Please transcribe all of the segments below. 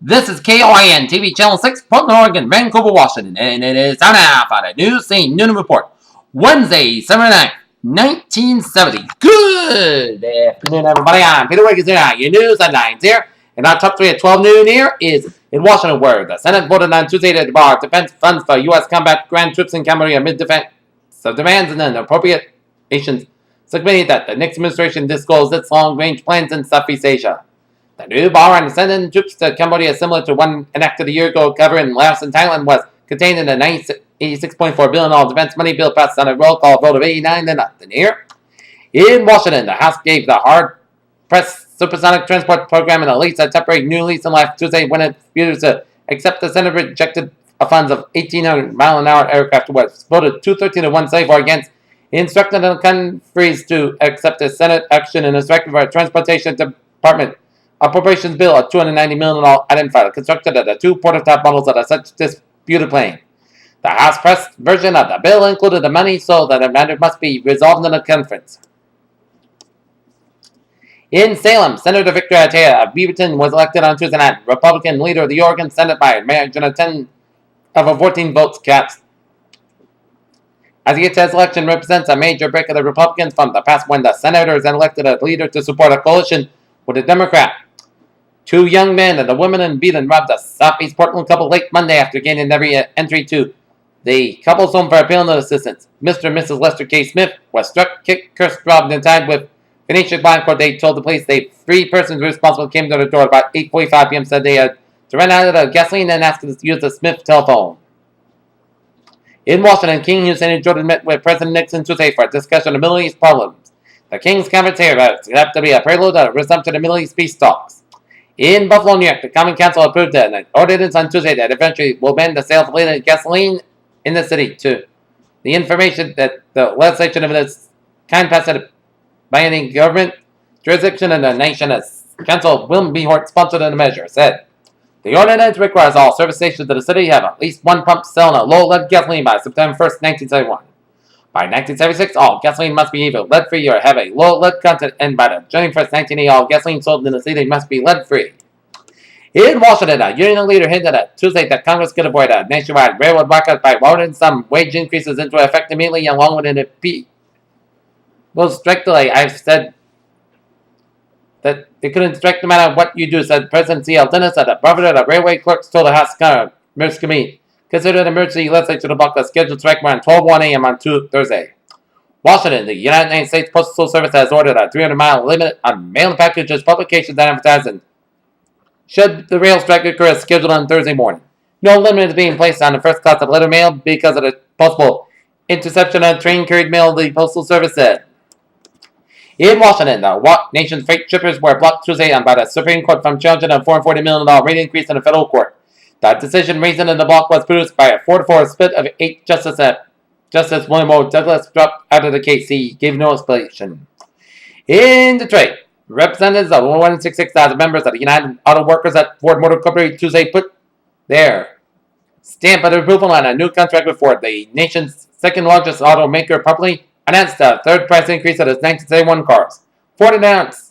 This is KOIN TV Channel 6, Portland, Oregon, Vancouver, Washington, and it is time now for the Newscene Noon Report. Wednesday, December 9th, 1970. Good afternoon, everybody. I'm Peter Wiggins here, your news headlines here. And our top 3 at 12 noon here is in Washington, where the Senate voted on Tuesday to bar defense funds for U.S. combat ground troops in Cambodia amid defense demands and an appropriations subcommittee that the Nixon administration disclosed its long-range plans in Southeast Asia. The new bar on sending troops to Cambodia, similar to one enacted a year ago covering Laos and Thailand, was contained in the $86.4 billion defense money bill passed on a roll call vote of 89 to nothing here. In Washington, the House gave the hard-pressed supersonic transport program and lease a temporary new lease in life Tuesday when it refused to accept the Senate rejected funds of 1,800-mile-an-hour aircraft was voted 213 to 1 save or against, instructing the countries to accept the Senate action and instructed for a transportation department appropriations bill of $290 million identified, constructed of the 2 prototype models of such disputed plane. The House press version of the bill included the money so that the matter must be resolved in a conference. In Salem, Senator Victor Atea of Beaverton was elected on Tuesday night, Republican leader of the Oregon Senate by a margin of 10 of 14 votes cast. Atea's election represents a major break of the Republicans from the past when the senators elected a leader to support a coalition with a Democrat. 2 young men and a woman in Beaton robbed a Southeast Portland couple late Monday after gaining every entry to the couple's home for appeal and assistance. Mr. and Mrs. Lester K. Smith was struck, kicked, cursed, robbed, and tied with Phoenicia Blancourt. They told the police they 3 persons responsible came to the door about 8:45 p.m. said they had to run out of the gasoline and asked to use the Smith telephone. In Washington, King Hussein and Jordan met with President Nixon Tuesday for a discussion of Middle East problems. The King's conference here have to be a prelude to a resumption of Middle East peace talks. In Buffalo, New York, the Common Council approved an ordinance on Tuesday that eventually will ban the sale of leaded gasoline in the city. To the information that the legislation of this kind passed by any government jurisdiction in the nation, as Council William B. Hort sponsored the measure, said the ordinance requires all service stations of the city have at least 1 pump selling a low-lead gasoline by September 1st, 1971. By 1976, all gasoline must be either lead-free or have a low lead content, and by the January 1st, 1980, all gasoline sold in the city must be lead-free. In Washington, a union leader hinted at Tuesday that Congress could avoid a nationwide railroad walkout by voting some wage increases into effect immediately, along with an appeal. Well, strictly, I've said that it couldn't strike no matter what you do, said President C.L. Dennis at a brother of the railway clerks told the House Commerce Committee. Considered an emergency legislature to block the scheduled strike around 12:01 a.m. on Thursday. Washington, the United States Postal Service has ordered a 300-mile limit on mail packages, publications, and advertising should the rail strike occur as scheduled on Thursday morning. No limit is being placed on the first class of letter mail because of the possible interception of train-carried mail, the Postal Service said. In Washington, the nation's freight shippers were blocked Tuesday by the Supreme Court from challenging a $440 million rate increase in the federal court. The decision reason in the block was produced by a 4-4 split of 8 justices. Justice William O. Douglas dropped out of the case. He gave no explanation. In Detroit, representatives of 166,000 members of the United Auto Workers at Ford Motor Company Tuesday put their stamp of approval on a new contract with Ford. The nation's second largest automaker publicly announced a 3rd price increase of its 1971 cars. Ford announced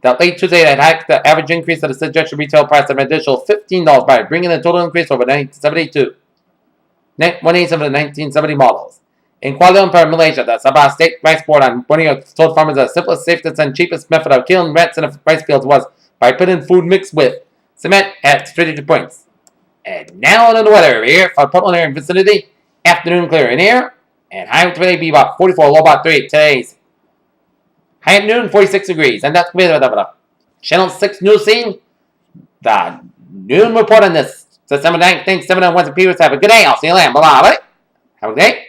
that late Tuesday had hiked the average increase of the suggested retail price of an additional $15 by bringing the total increase over 1972. 1/8 of the 1970 models. In Kuala Lumpur, Malaysia, the Sabah State Rice Board on Borneo told farmers the simplest, safest, and cheapest method of killing rats in the rice fields was by putting food mixed with cement at strategic points. And now on to the weather over here for Portland area and vicinity. Afternoon clear in here, and high today be about 44, low about 38. Today's high at noon, 46 degrees. And that's going to be the Channel 6 Newscene. The noon report on this December 9th. Thanks, 7 on Wednesday. Peters. Have a good day. I'll see you later. Bye-bye. Have a good day.